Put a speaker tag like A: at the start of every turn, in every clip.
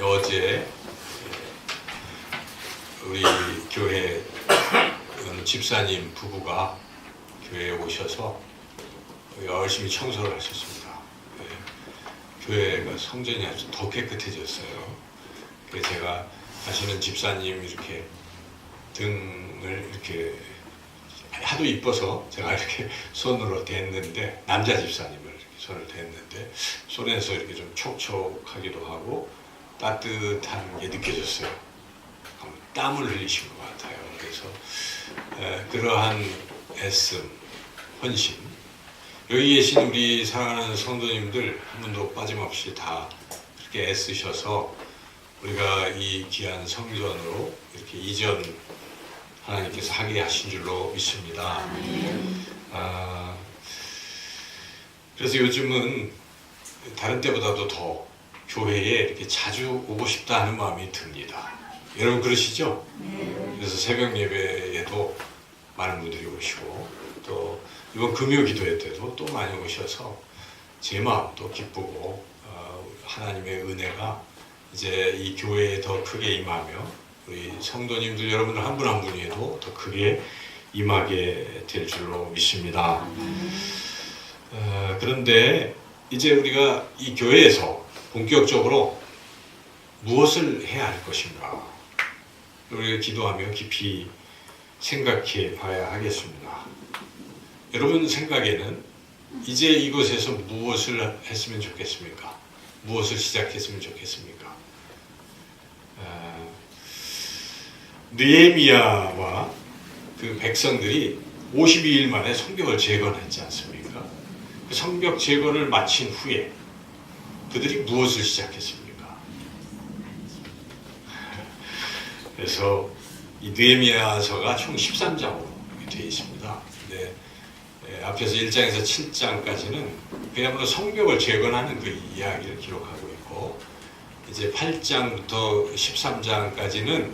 A: 어제 우리 교회 집사님 부부가 교회에 오셔서 열심히 청소를 하셨습니다. 교회가 성전이 아주 더 깨끗해졌어요. 그래서 제가 아시는 집사님 이렇게 등을 이렇게 하도 이뻐서 제가 이렇게 손으로 댔는데, 남자 집사님을 이렇게 손을 댔는데 손에서 이렇게 좀 촉촉하기도 하고 따뜻한 게 느껴졌어요. 땀을 흘리신 것 같아요. 그래서 그러한 애씀, 헌신, 여기 계신 우리 사랑하는 성도님들 한 분도 빠짐없이 다 그렇게 애쓰셔서 우리가 이 귀한 성전으로 이렇게 이전 하나님께서 하게 하신 줄로 믿습니다. 그래서 요즘은 다른 때보다도 더 교회에 이렇게 자주 오고 싶다 하는 마음이 듭니다. 여러분 그러시죠? 그래서 새벽 예배에도 많은 분들이 오시고, 또 이번 금요 기도회 때도 또 많이 오셔서 제 마음도 기쁘고, 하나님의 은혜가 이제 이 교회에 더 크게 임하며 우리 성도님들 여러분들 한 분 한 분에도 더 크게 임하게 될 줄로 믿습니다. 그런데 이제 우리가 이 교회에서 본격적으로 무엇을 해야 할 것인가, 우리가 기도하며 깊이 생각해 봐야 하겠습니다. 여러분 생각에는 이제 이곳에서 무엇을 했으면 좋겠습니까? 무엇을 시작했으면 좋겠습니까? 느헤미야와 그 백성들이 52일 만에 성벽을 재건했지 않습니까? 그 성벽 재건을 마친 후에 그들이 무엇을 시작했습니까? 그래서 이 느헤미야서가 총 13장으로 되어 있습니다. 근데 앞에서 1장에서 7장까지는 그야말로 성벽을 재건하는 그 이야기를 기록하고 있고, 이제 8장부터 13장까지는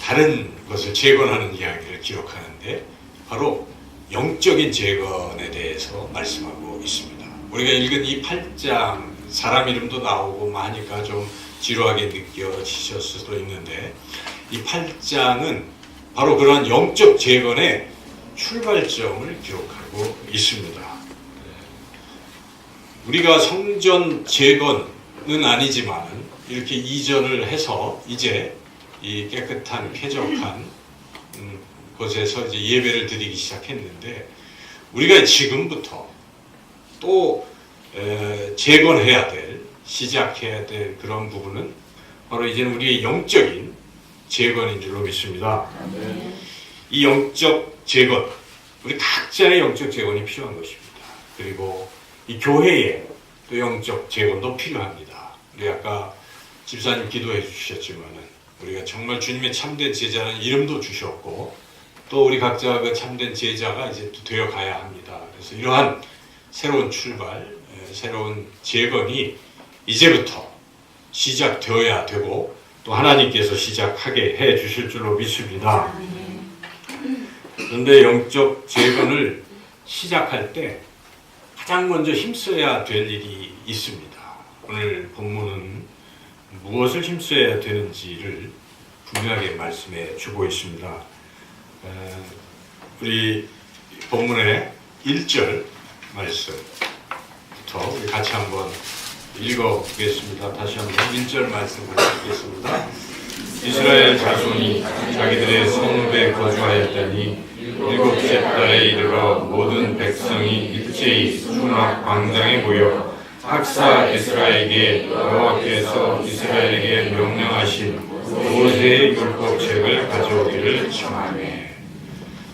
A: 다른 것을 재건하는 이야기를 기록하는데 바로 영적인 재건에 대해서 말씀하고 있습니다. 우리가 읽은 이 8장, 사람 이름도 나오고 많으니까 좀 지루하게 느껴지셨을 수도 있는데, 이 8장은 바로 그런 영적 재건의 출발점을 기록하고 있습니다. 우리가 성전 재건은 아니지만 이렇게 이전을 해서 이제 이 깨끗한 쾌적한 곳에서 이제 예배를 드리기 시작했는데, 우리가 지금부터 또 재건해야 될, 시작해야 될 그런 부분은 바로 이제는 우리의 영적인 재건인 줄로 믿습니다. 이 영적 재건, 우리 각자의 영적 재건이 필요한 것입니다. 그리고 이 교회의 또 영적 재건도 필요합니다. 우리 아까 집사님 기도해 주셨지만은 우리가 정말 주님의 참된 제자라는 이름도 주셨고, 또 우리 각자가 그 참된 제자가 이제 또 되어 가야 합니다. 그래서 이러한 새로운 출발, 새로운 재건이 이제부터 시작되어야 되고, 또 하나님께서 시작하게 해 주실 줄로 믿습니다. 그런데 영적 재건을 시작할 때 가장 먼저 힘써야 될 일이 있습니다. 오늘 본문은 무엇을 힘써야 되는지를 분명하게 말씀해 주고 있습니다. 우리 본문의 1절 말씀부터 우리 같이 한번 읽어보겠습니다. 다시 한번 1절 말씀 같이 읽겠습니다. 이스라엘 자손이 자기들의 성읍에 거주하였더니 일곱째 달에 이르러 모든 백성이 일제히 수막 광장에 모여 학사 에스라에게 여호와께서 이스라엘에게 명령하신 모세의 율법책을 가져오기를 청하매.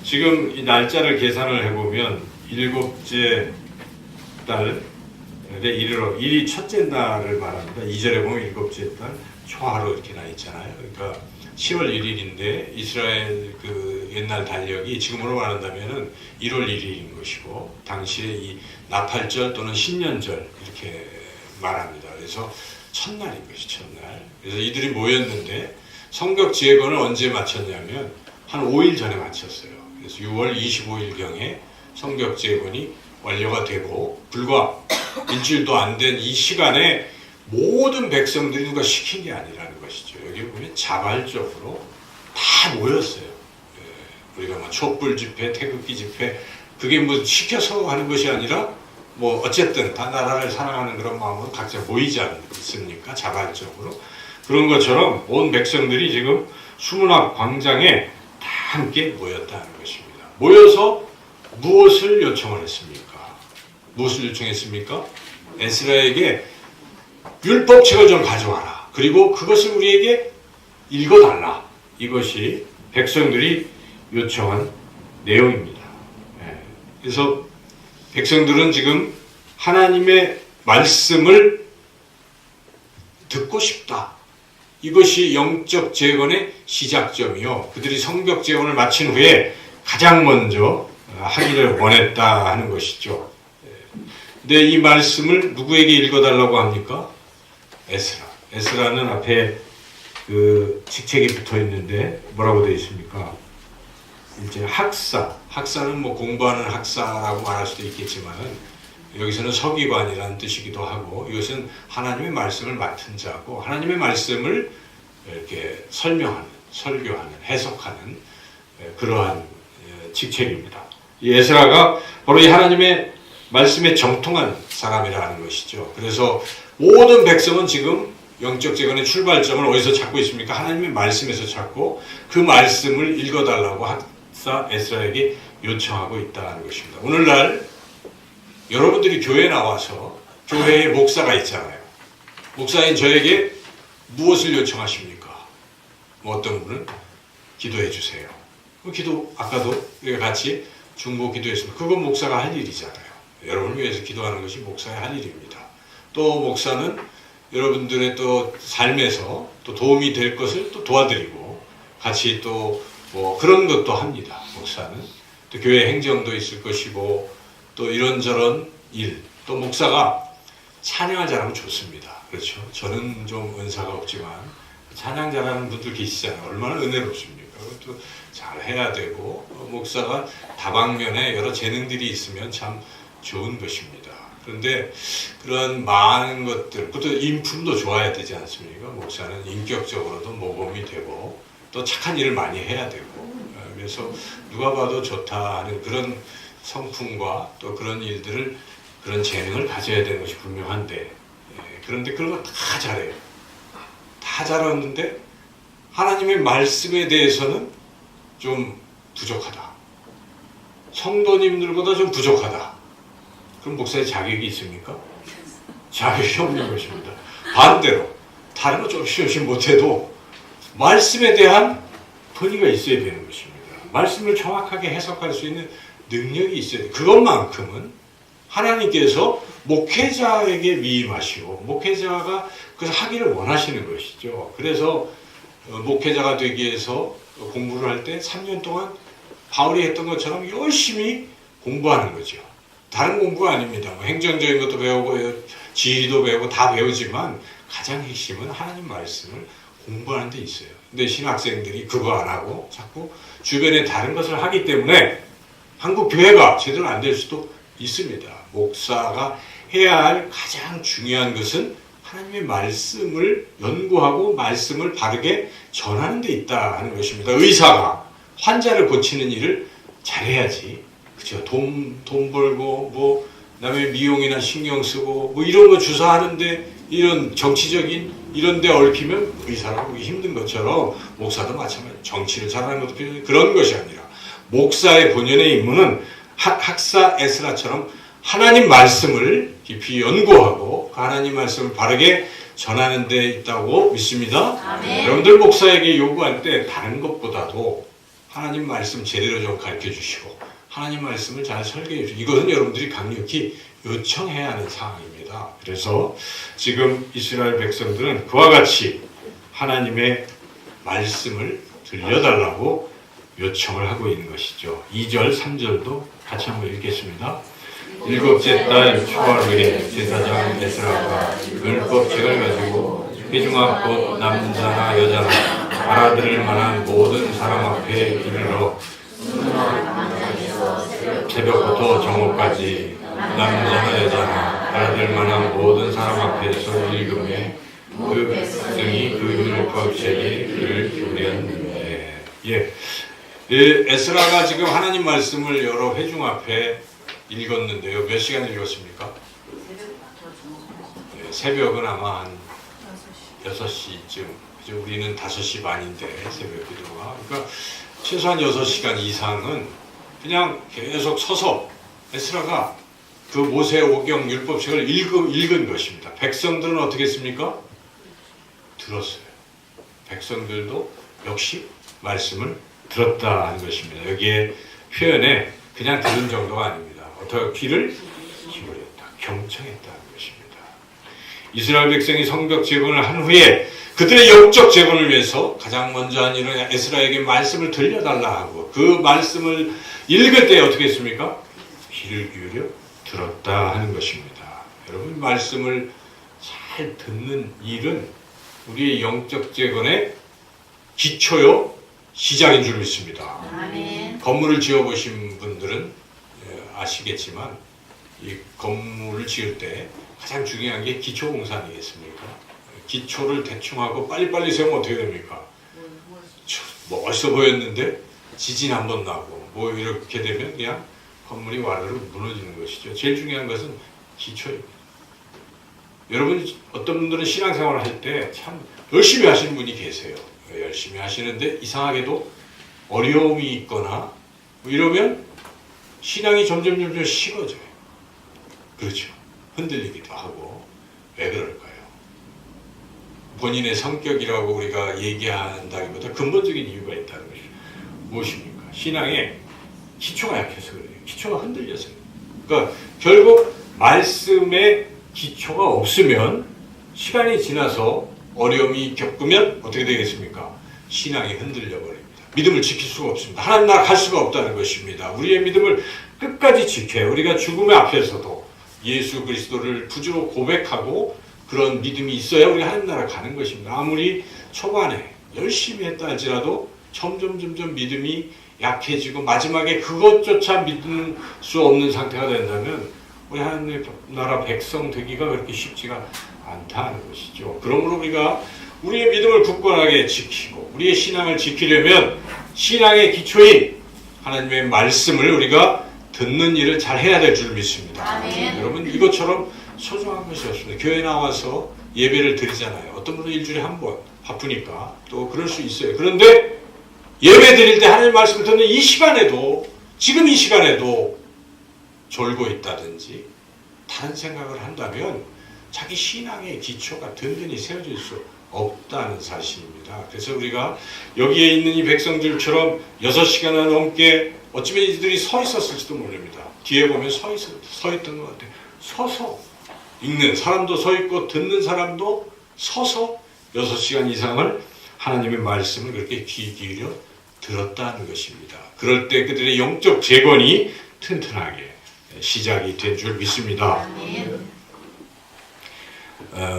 A: 지금 이 날짜를 계산을 해보면 일곱째 달에 이르러, 일이 첫째 날을 말합니다. 2절에 보면 일곱째 달 초하루 이렇게 나 있잖아요. 그러니까 10월 1일인데 이스라엘 그 옛날 달력이 지금으로 말한다면은 1월 1일인 것이고, 당시에 이 나팔절 또는 신년절 이렇게 말합니다. 그래서 첫날인 것이 첫날. 그래서 이들이 모였는데 성벽 재건을 언제 마쳤냐면 한 5일 전에 마쳤어요. 그래서 6월 25일경에 성벽 재건이 완료가 되고, 불과 일주일도 안 된 이 시간에 모든 백성들이 누가 시킨 게 아니라는 것이죠. 여기 보면 자발적으로 다 모였어요. 우리가 뭐 촛불 집회, 태극기 집회, 그게 뭐 시켜서 하는 것이 아니라 뭐 어쨌든 다 나라를 사랑하는 그런 마음으로 각자 모이지 않습니까? 자발적으로. 그런 것처럼 온 백성들이 지금 수문학 광장에 다 함께 모였다는 것입니다. 모여서 무엇을 요청을 했습니까? 무엇을 요청했습니까? 에스라에게 율법책을 좀 가져와라. 그리고 그것을 우리에게 읽어달라. 이것이 백성들이 요청한 내용입니다. 그래서 백성들은 지금 하나님의 말씀을 듣고 싶다. 이것이 영적 재건의 시작점이요. 그들이 성벽 재건을 마친 후에 가장 먼저 하기를 원했다 하는 것이죠. 근데 이 말씀을 누구에게 읽어달라고 합니까? 에스라. 에스라는 앞에 그 직책이 붙어 있는데 뭐라고 되어 있습니까? 이제 학사. 학사는 뭐 공부하는 학사라고 말할 수도 있겠지만 여기서는 서기관이라는 뜻이기도 하고 이것은 하나님의 말씀을 맡은 자고 하나님의 말씀을 이렇게 설명하는, 설교하는, 해석하는 그러한 직책입니다. 이 에스라가 바로 이 하나님의 말씀에 정통한 사람이라는 것이죠. 그래서 모든 백성은 지금 영적 재건의 출발점을 어디서 찾고 있습니까? 하나님의 말씀에서 찾고 그 말씀을 읽어달라고 학사 에스라에게 요청하고 있다는 것입니다. 오늘날 여러분들이 교회에 나와서 교회에 목사가 있잖아요. 목사인 저에게 무엇을 요청하십니까? 뭐 어떤 분은 기도해 주세요. 기도 아까도 우리가 같이 중보 기도했습니다. 그건 목사가 할 일이잖아요. 여러분을 위해서 기도하는 것이 목사의 할 일입니다. 또 목사는 여러분들의 또 삶에서 또 도움이 될 것을 또 도와드리고 같이 또 뭐 그런 것도 합니다. 목사는 또 교회 행정도 있을 것이고 또 이런저런 일, 또 목사가 찬양을 잘하면 좋습니다. 그렇죠? 저는 좀 은사가 없지만 찬양 잘하는 분들 계시잖아요. 얼마나 은혜롭습니까? 그것도 잘 해야 되고 목사가 다방면에 여러 재능들이 있으면 참 좋은 것입니다. 그런데 그런 많은 것들, 또 인품도 좋아야 되지 않습니까? 목사는 인격적으로도 모범이 되고 또 착한 일을 많이 해야 되고 그래서 누가 봐도 좋다 하는 그런 성품과 또 그런 일들을 그런 재능을 가져야 되는 것이 분명한데 그런데 그런 거 다 잘해요. 다 잘하는데 하나님의 말씀에 대해서는 좀 부족하다. 성도님들보다 좀 부족하다. 그럼 목사의 자격이 있습니까? 자격이 없는 것입니다. 반대로 다른 거 조금씩 못해도 말씀에 대한 권위가 있어야 되는 것입니다. 말씀을 정확하게 해석할 수 있는 능력이 있어야 돼요. 그것만큼은 하나님께서 목회자에게 위임하시고 목회자가 그것을 하기를 원하시는 것이죠. 그래서 목회자가 되기 위해서 공부를 할 때 3년 동안 바울이 했던 것처럼 열심히 공부하는 거죠. 다른 공부가 아닙니다. 뭐 행정적인 것도 배우고 지리도 배우고 다 배우지만 가장 핵심은 하나님 말씀을 공부하는 데 있어요. 근데 신학생들이 그거 안 하고 자꾸 주변에 다른 것을 하기 때문에 한국 교회가 제대로 안 될 수도 있습니다. 목사가 해야 할 가장 중요한 것은 하나님의 말씀을 연구하고 말씀을 바르게 전하는 데 있다 하는 것입니다. 의사가 환자를 고치는 일을 잘해야지. 그죠? 돈 벌고 뭐 남의 미용이나 신경 쓰고 뭐 이런 거 주사하는데 이런 정치적인 이런 데 얽히면 의사라고 하기 힘든 것처럼 목사도 마찬가지. 정치를 잘하는 것도 필요해. 그런 것이 아니라 목사의 본연의 임무는 학사 에스라처럼 하나님 말씀을 깊이 연구하고 그 하나님 말씀을 바르게 전하는 데 있다고 믿습니다. 아멘. 여러분들 목사에게 요구할 때 다른 것보다도 하나님 말씀 제대로 좀 가르쳐 주시고 하나님 말씀을 잘 설계해 주시고 이것은 여러분들이 강력히 요청해야 하는 상황입니다. 그래서 지금 이스라엘 백성들은 그와 같이 하나님의 말씀을 들려달라고 요청을 하고 있는 것이죠. 2절, 3절도 같이 한번 읽겠습니다. 일곱째 달 초하루에 제사장 에스라가 율법책을 가지고 회중아 곧 남자나 여자나 알아들을 만한 모든 사람 앞에 이르러 새벽부터 정오까지 남자나 여자나 알아들 만한 모든 사람 앞에서 읽음에 그 백성이 그 율법책에 그를 교리했는데. 에스라가 지금 하나님 말씀을 여러 회중 앞에 읽었는데요. 몇 시간 읽었습니까? 새벽은 아마 한 6시쯤. 우리는 5시 반인데 새벽 기도가. 그러니까 최소한 6시간 이상은 그냥 계속 서서 에스라가 그 모세 오경 율법책을 읽은 것입니다. 백성들은 어떻게 했습니까? 들었어요. 백성들도 역시 말씀을 들었다 하는 것입니다. 여기에 표현에 그냥 들은 정도가 아닙니다. 어떻게 귀를 기울였다, 경청했다는 것입니다. 이스라엘 백성이 성벽 재건을 한 후에 그들의 영적 재건을 위해서 가장 먼저 한 일은 에스라에게 말씀을 들려달라 하고 그 말씀을 읽을 때 어떻게 했습니까? 귀를 기울여 들었다 하는 것입니다. 여러분, 말씀을 잘 듣는 일은 우리의 영적 재건의 기초요, 시작인 줄 믿습니다. 아멘. 건물을 지어보신 분들은 아시겠지만 이 건물을 지을 때 가장 중요한 게 기초 공사 아니겠습니까? 기초를 대충 하고 빨리빨리 세우면 어떻게 됩니까? 멋있어 보였는데 지진 한번 나고 뭐 이렇게 되면 그냥 건물이 와르르 무너지는 것이죠. 제일 중요한 것은 기초입니다. 여러분, 어떤 분들은 신앙생활을 할 때 참 열심히 하시는 분이 계세요. 열심히 하시는데 이상하게도 어려움이 있거나 뭐 이러면 신앙이 점점 식어져요. 그렇죠. 흔들리기도 하고. 왜 그럴까요? 본인의 성격이라고 우리가 얘기한다기보다 근본적인 이유가 있다는 것이죠. 무엇입니까? 신앙의 기초가 약해서 그래요. 기초가 흔들려서 그래요. 그러니까 결국 말씀의 기초가 없으면 시간이 지나서 어려움이 겪으면 어떻게 되겠습니까? 신앙이 흔들려 버립니다. 믿음을 지킬 수가 없습니다. 하나님 나라 갈 수가 없다는 것입니다. 우리의 믿음을 끝까지 지켜야 우리가 죽음의 앞에서도 예수 그리스도를 구주로 고백하고 그런 믿음이 있어야 우리 하나님 나라 가는 것입니다. 아무리 초반에 열심히 했다 할지라도 점점 믿음이 약해지고 마지막에 그것조차 믿을 수 없는 상태가 된다면 우리 하나님 나라 백성 되기가 그렇게 쉽지가 않다는 것이죠. 그러므로 우리가 우리의 믿음을 굳건하게 지키고 우리의 신앙을 지키려면 신앙의 기초인 하나님의 말씀을 우리가 듣는 일을 잘 해야 될 줄 믿습니다. 아멘. 여러분, 이것처럼 소중한 것이 없습니다. 교회 나와서 예배를 드리잖아요. 어떤 분은 일주일에 한 번 바쁘니까 또 그럴 수 있어요. 그런데 예배 드릴 때 하나님의 말씀을 듣는 이 시간에도, 지금 이 시간에도 졸고 있다든지 다른 생각을 한다면 자기 신앙의 기초가 든든히 세워질 수 없다는 사실입니다. 그래서 우리가 여기에 있는 이 백성들처럼 6시간을 넘게 어쩌면 이들이 서 있었을지도 모릅니다. 뒤에 보면 서 있던 것 같아요. 서서 읽는 사람도 서 있고 듣는 사람도 서서 6시간 이상을 하나님의 말씀을 그렇게 귀 기울여 들었다는 것입니다. 그럴 때 그들의 영적 재건이 튼튼하게 시작이 된 줄 믿습니다.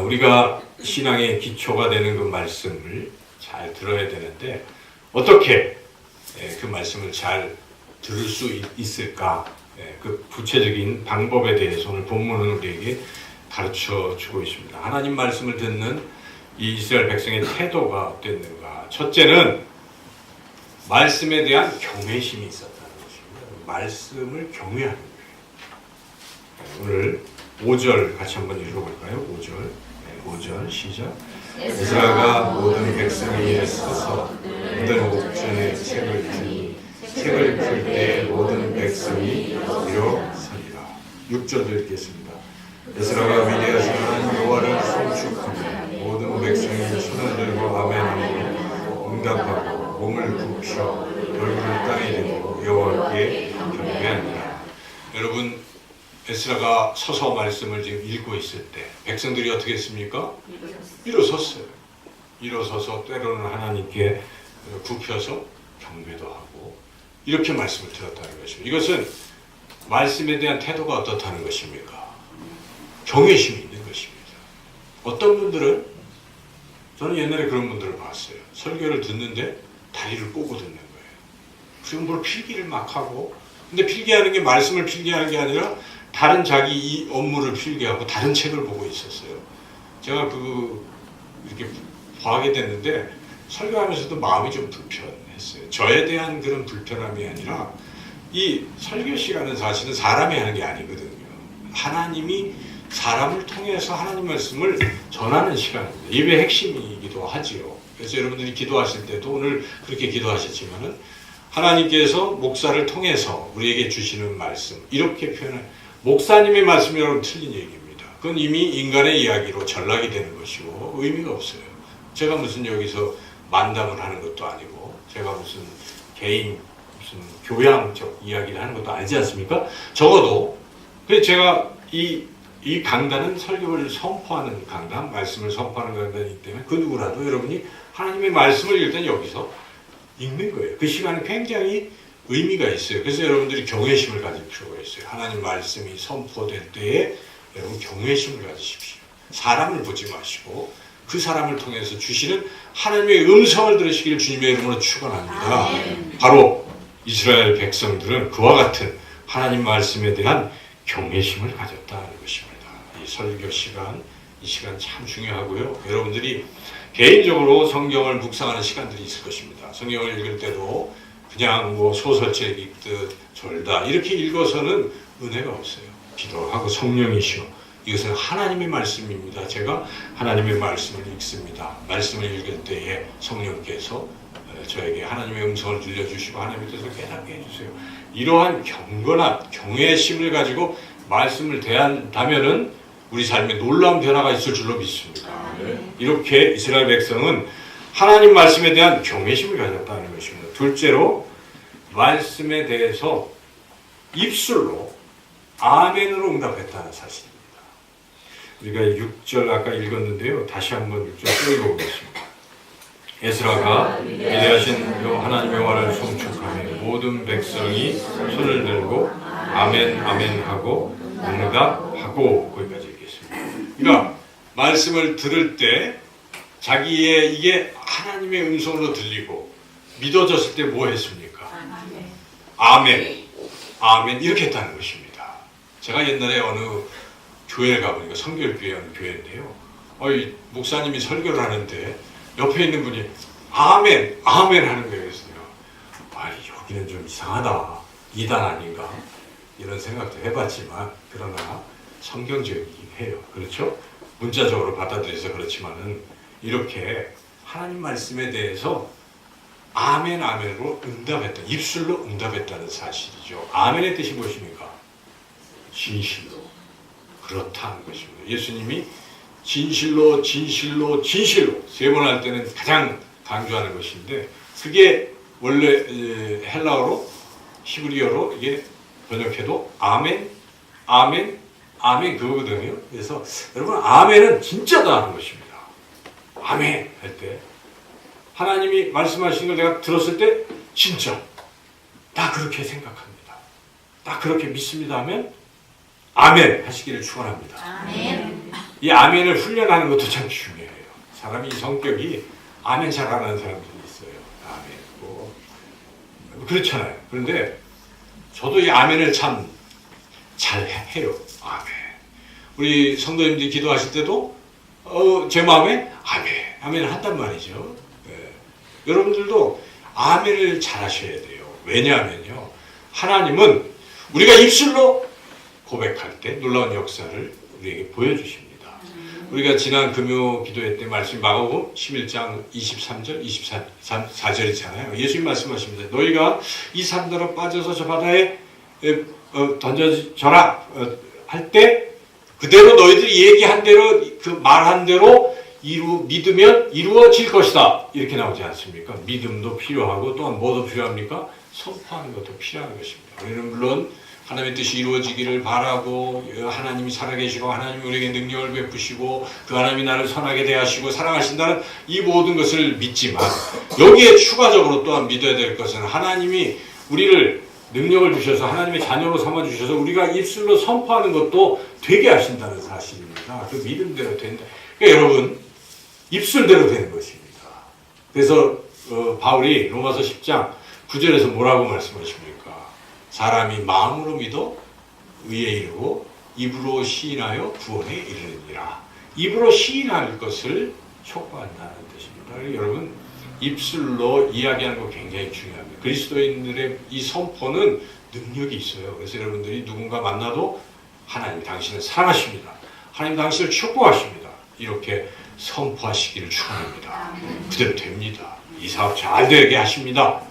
A: 우리가 신앙의 기초가 되는 그 말씀을 잘 들어야 되는데 어떻게 그 말씀을 잘 들을 수 있을까? 그 구체적인 방법에 대해서 오늘 본문은 우리에게 가르쳐 주고 있습니다. 하나님 말씀을 듣는 이 이스라엘 백성의 태도가 어땠는가? 첫째는 말씀에 대한 경외심이 있었다는 것입니다. 말씀을 경외하는 거예요. 오늘 5절 같이 한번 읽어볼까요? 5절 시작. 에스라가 모든 백성 위에 서서 모든 옥전에 책을 펴니 책을 펼 때 모든 백성이 일어서리라. 6절도 읽겠습니다. 에스라가 위대하신 하나님 여호와를 송축하며 모든 백성이 손을 들고 아멘하고 응답하고 몸을 굽혀 얼굴을 땅에 대고 여호와께 경배하니라. 여러분, 에스라가 서서 말씀을 지금 읽고 있을 때 백성들이 어떻게 했습니까? 일어섰어요. 일어서서 때로는 하나님께 굽혀서 경배도 하고 이렇게 말씀을 들었다는 것입니다. 이것은 말씀에 대한 태도가 어떻다는 것입니까? 경외심이 있는 것입니다. 어떤 분들은, 저는 옛날에 그런 분들을 봤어요. 설교를 듣는데 다리를 꼬고 듣는 거예요. 그리고 뭘 필기를 막 하고, 근데 필기하는 게 말씀을 필기하는 게 아니라 다른 자기 이 업무를 필기하고 다른 책을 보고 있었어요. 제가 이렇게 봐하게 됐는데 설교하면서도 마음이 좀 불편했어요. 저에 대한 그런 불편함이 아니라 이 설교 시간은 사실은 사람이 하는 게 아니거든요. 하나님이 사람을 통해서 하나님 말씀을 전하는 시간입니다. 예배의 핵심이기도 하지요. 그래서 여러분들이 기도하실 때도 오늘 그렇게 기도하셨지만은 하나님께서 목사를 통해서 우리에게 주시는 말씀, 이렇게 표현할, 목사님의 말씀이 여러분 틀린 얘기입니다. 그건 이미 인간의 이야기로 전락이 되는 것이고 의미가 없어요. 제가 무슨 여기서 만담을 하는 것도 아니고 제가 무슨 개인 무슨 교양적 이야기를 하는 것도 아니지 않습니까? 적어도 제가 이 강단은 설교를 선포하는 강단, 말씀을 선포하는 강단이기 때문에 그 누구라도 여러분이 하나님의 말씀을 일단 여기서 읽는 거예요. 그 시간은 굉장히 의미가 있어요. 그래서 여러분들이 경외심을 가질 필요가 있어요. 하나님 말씀이 선포될 때에 여러분 경외심을 가지십시오. 사람을 보지 마시고 그 사람을 통해서 주시는 하나님의 음성을 들으시기를 주님의 이름으로 축원합니다. 바로 이스라엘 백성들은 그와 같은 하나님 말씀에 대한 경외심을 가졌다는 것입니다. 이 설교 시간, 이 시간 참 중요하고요. 여러분들이 개인적으로 성경을 묵상하는 시간들이 있을 것입니다. 성경을 읽을 때도 그냥 뭐 소설책 읽듯 졸다 이렇게 읽어서는 은혜가 없어요. 기도하고 성령이시오. 이것은 하나님의 말씀입니다. 제가 하나님의 말씀을 읽습니다. 말씀을 읽을 때에 성령께서 저에게 하나님의 음성을 들려주시고 하나님의 뜻을 깨닫게 해주세요. 이러한 경건한 경외심을 가지고 말씀을 대한다면은 우리 삶에 놀라운 변화가 있을 줄로 믿습니다. 이렇게 이스라엘 백성은 하나님 말씀에 대한 경외심을 가졌다는 것입니다. 둘째로 말씀에 대해서 입술로 아멘으로 응답했다는 사실입니다. 우리가 6절 아까 읽었는데요. 다시 한번 6절 또 읽어보겠습니다. 에스라가 위대하신 하나님의 말을 송축하며 모든 백성이 손을 들고 아멘 아멘 하고 응답하고 거기까지 읽겠습니다. 그러니까 말씀을 들을 때 자기의 이게 하나님의 음성으로 들리고 믿어졌을 때 뭐 했습니까? 아멘 아멘 이렇게 했다는 것입니다. 제가 옛날에 어느 교회를 가보니까 성결교회라는 교회인데요. 목사님이 설교를 하는데 옆에 있는 분이 아멘 아멘 하는 거예요. 여기는 좀 이상하다. 이단 아닌가? 이런 생각도 해봤지만 그러나 성경적이긴 해요. 그렇죠? 문자적으로 받아들여서 그렇지만은 이렇게 하나님 말씀에 대해서 아멘 아멘으로 응답했다. 입술로 응답했다는 사실이죠. 아멘의 뜻이 무엇입니까? 진실로. 그렇다는 것입니다. 예수님이 진실로 진실로 진실로 세 번 할 때는 가장 강조하는 것인데 그게 원래 헬라어로 히브리어로 이게 번역해도 아멘 아멘 아멘 그거거든요. 그래서 여러분 아멘은 진짜다 하는 것입니다. 아멘 할 때 하나님이 말씀하시는 걸 내가 들었을 때 진짜 나 그렇게 생각합니다. 나 그렇게 믿습니다 하면 아멘 하시기를 축원합니다. 아멘. 이 아멘을 훈련하는 것도 참 중요해요. 사람이 성격이 아멘 잘하는 사람들이 있어요. 아멘 뭐 그렇잖아요. 그런데 저도 이 아멘을 참 잘해요. 아멘. 우리 성도님들이 기도하실 때도 제 마음에 아멘 아멘을 한단 말이죠. 네. 여러분들도 아멘을 잘하셔야 돼요. 왜냐하면요 하나님은 우리가 입술로 고백할 때 놀라운 역사를 우리에게 보여주십니다. 우리가 지난 금요 기도회 때 말씀 마가복음 11장 23절 24절이잖아요. 예수님 말씀하십니다. 너희가 이 산더러 빠져서 저 바다에 던져져라 할 때 그대로 너희들이 얘기한 대로 그 말한 대로 믿으면 이루어질 것이다. 이렇게 나오지 않습니까? 믿음도 필요하고 또한 뭐도 필요합니까? 선포하는 것도 필요한 것입니다. 우리는 물론 하나님의 뜻이 이루어지기를 바라고 하나님이 살아계시고 하나님이 우리에게 능력을 베푸시고 그 하나님이 나를 선하게 대하시고 사랑하신다는 이 모든 것을 믿지만 여기에 추가적으로 또한 믿어야 될 것은 하나님이 우리를 능력을 주셔서 하나님의 자녀로 삼아주셔서 우리가 입술로 선포하는 것도 되게 하신다는 사실입니다. 그 믿음대로 된다. 그러니까 여러분 입술대로 되는 것입니다. 그래서 바울이 로마서 10장 9절에서 뭐라고 말씀하십니까? 사람이 마음으로 믿어 의에 이르고 입으로 시인하여 구원에 이르느니라. 입으로 시인할 것을 촉구한다는 뜻입니다. 여러분, 입술로 이야기하는 거 굉장히 중요합니다. 그리스도인들의 이 선포는 능력이 있어요. 그래서 여러분들이 누군가 만나도 하나님 당신을 사랑하십니다. 하나님 당신을 축복하십니다. 이렇게 선포하시기를 축원합니다. 그대로 됩니다. 이 사업 잘 되게 하십니다.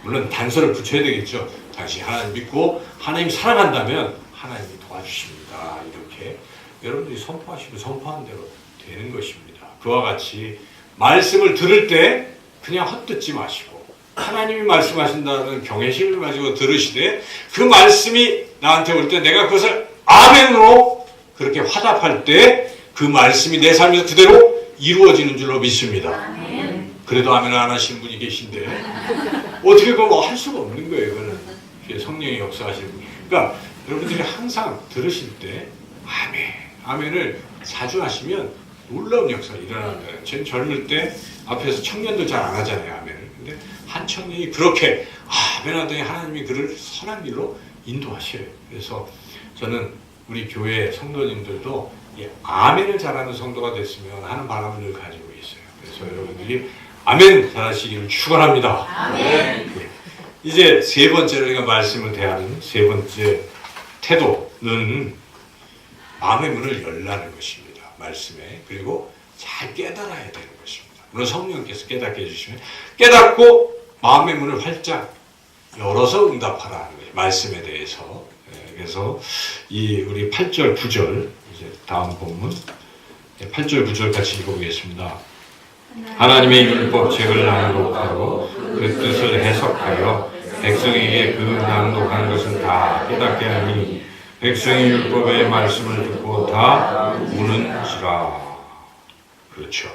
A: 물론 단서를 붙여야 되겠죠. 당신이 하나님 믿고 하나님 사랑한다면 하나님이 도와주십니다. 이렇게 여러분들이 선포하시고 선포한 대로 되는 것입니다. 그와 같이 말씀을 들을 때 그냥 헛듣지 마시고 하나님이 말씀하신다는 경외심을 가지고 들으시되 그 말씀이 나한테 올 때 내가 그것을 아멘으로 그렇게 화답할 때 그 말씀이 내 삶에서 그대로 이루어지는 줄로 믿습니다. 그래도 아멘 안 하시는 분이 계신데 어떻게 보면 할 수가 없는 거예요. 이거는 성령이 역사하시는 분. 그러니까 여러분들이 항상 들으실 때 아멘, 아멘을 자주 하시면 놀라운 역사가 일어나는 거예요. 전 젊을 때 앞에서 청년들 잘 안 하잖아요, 아멘을. 근데 한 청년이 그렇게 아멘 하더니 하나님이 그를 선한 길로 인도하셔요. 그래서 저는 우리 교회 성도님들도 아멘을 잘하는 성도가 됐으면 하는 바람을 늘 가지고 있어요. 그래서 여러분들이 아멘 잘하시기를 축원합니다. 아멘. 이제 세 번째로 우리가 말씀을 대하는 세 번째 태도는 마음의 문을 열라는 것입니다. 말씀에. 그리고 잘 깨달아야 되는 것입니다. 물론 성령께서 깨닫게 해주시면 깨닫고 마음의 문을 활짝 열어서 응답하라 하는 거예요. 말씀에 대해서. 그래서 이 우리 8절 9절 이제 다음 본문 8절 9절 같이 읽어보겠습니다. 하나님의 율법책을 낭독하고 그 뜻을 해석하여 백성에게 그 낭독한 것은 다 깨닫게 하니 백성이 율법의 말씀을 듣고 다 우는지라. 그렇죠.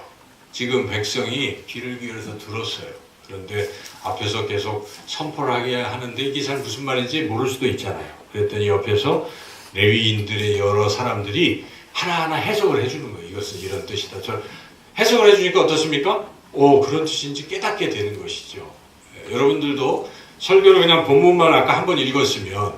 A: 지금 백성이 귀를 기울여서 들었어요. 그런데 앞에서 계속 선포를 하게 하는데 이게 잘 무슨 말인지 모를 수도 있잖아요. 그랬더니 옆에서 레위인들의 여러 사람들이 하나하나 해석을 해주는 거예요. 이것은 이런 뜻이다. 저 해석을 해주니까 어떻습니까? 그런 뜻인지 깨닫게 되는 것이죠. 여러분들도 설교를 그냥 본문만 아까 한번 읽었으면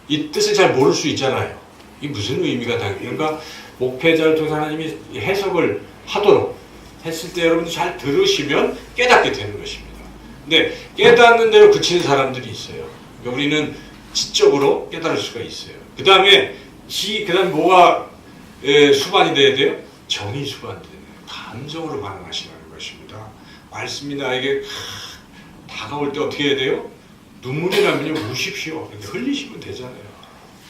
A: 이 뜻을 잘 모를 수 있잖아요. 이게 무슨 의미가 그러니까 목회자를 통해서 하나님이 해석을 하도록 했을 때 여러분들이 잘 들으시면 깨닫게 되는 것입니다. 근데 깨닫는 대로 그치는 사람들이 있어요. 그러니까 우리는 지적으로 깨달을 수가 있어요. 그 다음에 뭐가 수반이 돼야 돼요? 정이 수반이 돼요. 감정으로 반응하시라는 것입니다. 말씀이 나에게 다가올 때 어떻게 해야 돼요? 눈물이 나면요 우십시오. 이렇게 흘리시면 되잖아요.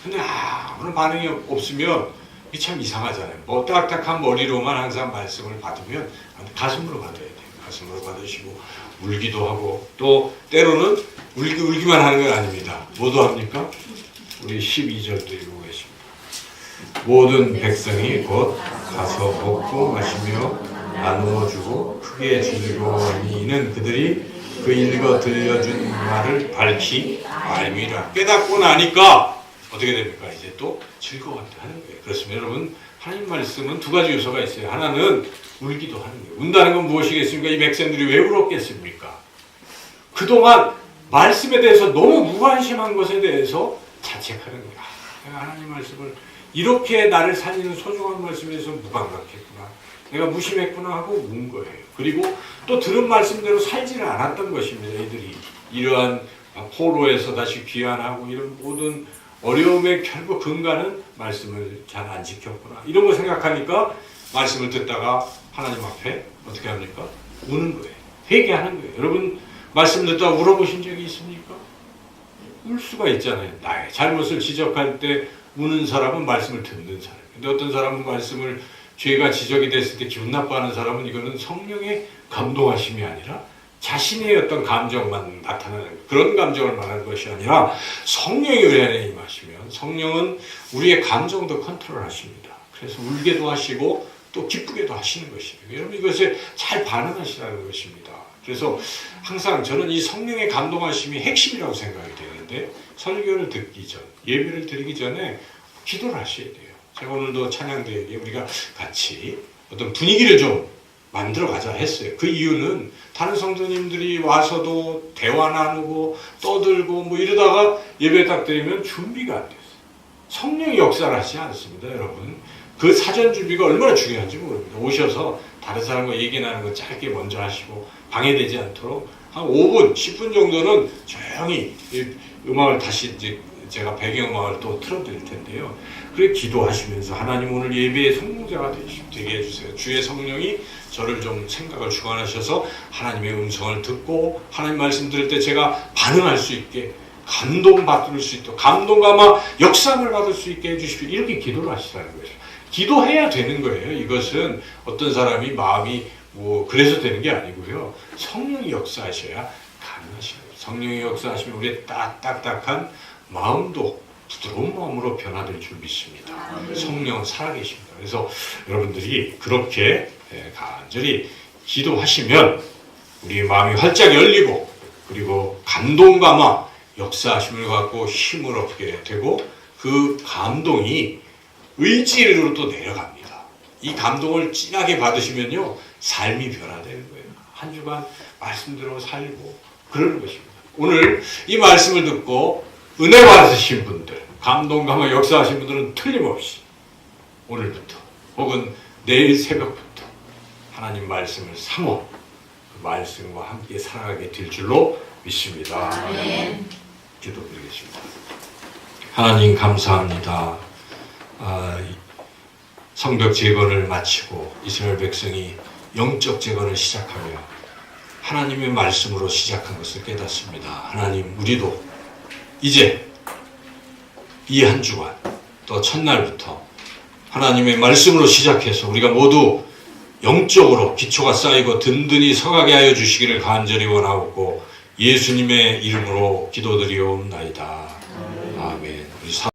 A: 근데 아무런 반응이 없으면 이게 참 이상하잖아요. 뭐 딱딱한 머리로만 항상 말씀을 받으면 가슴으로 받아야 돼요. 가슴으로 받으시고 울기도 하고 또 때로는 울기만 하는 건 아닙니다. 뭐도 합니까? 우리 12절도 읽어보겠습니다. 모든 백성이 곧 가서 먹고 마시며 나누어 주고 크게 즐거워하니 이는 그들이 그 읽어 들려준 말을 밝히 알미라. 깨닫고 나니까 어떻게 됩니까? 이제 또 즐거워하는 거예요. 그렇습니다. 여러분, 하나님 말씀은 두 가지 요소가 있어요. 하나는 울기도 하는 거예요. 운다는 건 무엇이겠습니까? 이 백성들이 왜 울었겠습니까? 그동안 말씀에 대해서 너무 무관심한 것에 대해서 자책하는 거예요. 내가 하나님 말씀을 이렇게 나를 살리는 소중한 말씀에 대해서 무감각했구나. 내가 무심했구나 하고 운 거예요. 그리고 또 들은 말씀대로 살지를 않았던 것입니다. 이들이 이러한 포로에서 다시 귀환하고 이런 모든 어려움의 결국 근간은 말씀을 잘 안 지켰구나. 이런 거 생각하니까 말씀을 듣다가 하나님 앞에 어떻게 합니까? 우는 거예요. 회개하는 거예요. 여러분 말씀 듣다가 울어보신 적이 있습니까? 울 수가 있잖아요. 나의 잘못을 지적할 때 우는 사람은 말씀을 듣는 사람. 근데 어떤 사람은 말씀을 죄가 지적이 됐을 때 기분 나빠하는 사람은 이거는 성령의 감동하심이 아니라 자신의 어떤 감정만 나타나는 그런 감정을 말하는 것이 아니라 성령이 우리 안에 임하시면 성령은 우리의 감정도 컨트롤하십니다. 그래서 울게도 하시고 또 기쁘게도 하시는 것입니다. 여러분 이것에 잘 반응하시라는 것입니다. 그래서 항상 저는 이 성령의 감동하심이 핵심이라고 생각이 되는데 설교를 듣기 전, 예배를 드리기 전에 기도를 하셔야 돼요. 제가 오늘도 찬양대회에 우리가 같이 어떤 분위기를 좀 만들어 가자 했어요. 그 이유는 다른 성도님들이 와서도 대화 나누고 떠들고 뭐 이러다가 예배 딱 드리면 준비가 안 됐어요. 성령이 역사를 하시지 않습니다, 여러분. 그 사전 준비가 얼마나 중요한지 모릅니다. 오셔서 다른 사람과 얘기 나누는 거 짧게 먼저 하시고 방해되지 않도록 한 5분, 10분 정도는 조용히 음악을 다시 이제 제가 배경음악을 또 틀어드릴 텐데요. 그래 기도하시면서 하나님 오늘 예배의 성공자가 되게 해주세요. 주의 성령이 저를 좀 생각을 주관하셔서 하나님의 음성을 듣고 하나님 말씀 들을 때 제가 반응할 수 있게 감동받을 수 있도록 감동감화 역사를 받을 수 있게 해주십시오. 이렇게 기도를 하시라는 거예요. 기도해야 되는 거예요. 이것은 어떤 사람이 마음이 뭐 그래서 되는 게 아니고요. 성령이 역사하셔야 가능하시는 거예요. 성령이 역사하시면 우리의 딱딱한 마음도 부드러운 마음으로 변화될 줄 믿습니다. 성령은 살아계십니다. 그래서 여러분들이 그렇게 간절히 기도하시면 우리의 마음이 활짝 열리고 그리고 감동감화 역사하심을 갖고 힘을 얻게 되고 그 감동이 의지로 또 내려갑니다. 이 감동을 진하게 받으시면요 삶이 변화되는 거예요. 한 주간 말씀대로 살고 그러는 것입니다. 오늘 이 말씀을 듣고 은혜 받으신 분들, 감동감화 역사하신 분들은 틀림없이 오늘부터 혹은 내일 새벽부터 하나님 말씀을 삼어 그 말씀과 함께 살아가게 될 줄로 믿습니다. 기도드리겠습니다. 하나님 감사합니다. 성벽 재건을 마치고 이스라엘 백성이 영적 재건을 시작하며 하나님의 말씀으로 시작한 것을 깨닫습니다. 하나님 우리도 이제 이 한 주간 또 첫날부터 하나님의 말씀으로 시작해서 우리가 모두 영적으로 기초가 쌓이고 든든히 서가게 하여 주시기를 간절히 원하옵고 예수님의 이름으로 기도드리옵나이다. 아멘. 우리